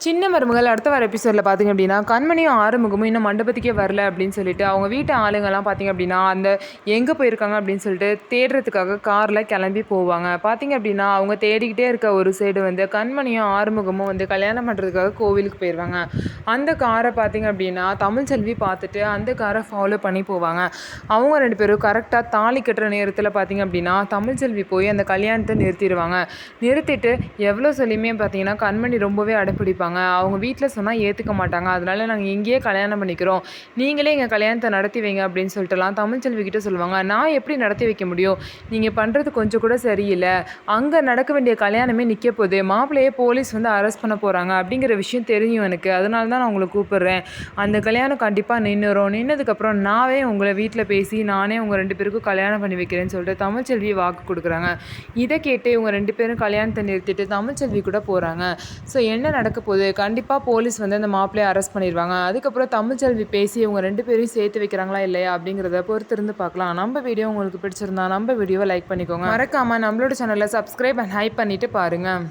சின்ன மருமகள் அடுத்த வர எபிசோடில் பார்த்திங்க அப்படின்னா கண்மணியும் ஆறுமுகமும் இன்னும் மண்டபத்துக்கே வரல அப்படின்னு சொல்லிட்டு அவங்க வீட்டு ஆளுங்கள்லாம் பார்த்திங்க அப்படின்னா அந்த எங்கே போயிருக்காங்க அப்படின்னு சொல்லிட்டு தேடுறதுக்காக காரில் கிளம்பி போவாங்க. பார்த்திங்க அப்படின்னா அவங்க தேடிக்கிட்டே இருக்க ஒரு சைடு வந்து கண்மணியும் ஆறுமுகமும் வந்து கல்யாணம் பண்ணுறதுக்காக கோவிலுக்கு போயிடுவாங்க. அந்த காரை பார்த்திங்க அப்படின்னா தமிழ்ச்செல்வி பார்த்துட்டு அந்த காரை ஃபாலோ பண்ணி போவாங்க. அவங்க 2 பேரும் கரெக்டாக தாலி கட்டுற நேரத்தில் பார்த்திங்க அப்படின்னா தமிழ்ச்செல்வி போய் அந்த கல்யாணத்தை நிறுத்திடுவாங்க. நிறுத்திட்டு எவ்வளோ சொல்லியுமே பார்த்திங்கன்னா கண்மணி ரொம்பவே அடப்பிடிப்பாங்க. அவங்க வீட்டில் சொன்னால் ஏற்றுக்க மாட்டாங்க. அதனால நாங்கள் இங்கேயே கல்யாணம் பண்ணிக்கிறோம், நீங்களே எங்கள் கல்யாணத்தை நடத்தி வைங்க அப்படின்னு சொல்லிட்டுலாம் தமிழ்ச்செல்வி கிட்ட சொல்லுவாங்க. நான் எப்படி நடத்தி வைக்க முடியும், நீங்கள் பண்ணுறது கொஞ்சம் கூட சரியில்லை, அங்கே நடக்க வேண்டிய கல்யாணமே நிற்க போகுது, மாப்பிள்ளையே போலீஸ் வந்து அரெஸ்ட் பண்ண போகிறாங்க அப்படிங்கிற விஷயம் தெரியும் எனக்கு, அதனால தான் நான் உங்களை கூப்பிட்றேன், அந்த கல்யாணம் கண்டிப்பாக நின்னதுக்கப்புறம் நானே உங்களை வீட்டில் பேசி நானே உங்கள் 2 பேருக்கும் கல்யாணம் பண்ணி வைக்கிறேன்னு சொல்லிட்டு தமிழ்ச்செல்வி வாக்கு கொடுக்குறாங்க. இதை கேட்டு இவங்க 2 பேரும் கல்யாணத்தை நிறுத்திட்டு தமிழ்ச்செல்வி கூட போகிறாங்க. ஸோ என்ன நடக்க போகுது, கண்டிப்பாக போலீஸ் வந்து அந்த மாப்பிள்ளையை அரெஸ்ட் பண்ணிடுவாங்க. அதுக்கப்புறம் தமிழ்ச்செல்வி பேசி இவங்க 2 பேரையும் சேர்த்து வைக்கிறாங்களா இல்லையா அப்படிங்கிறத பொறுத்திருந்து பார்க்கலாம். நம்ம வீடியோ உங்களுக்கு பிடிச்சிருந்தா நம்ம வீடியோவை லைக் பண்ணிக்கோங்க. மறக்காமல் நம்மளோட சேனலை சப்ஸ்கிரைப் அண்ட் ஹைப் பண்ணிவிட்டு பாருங்கள்.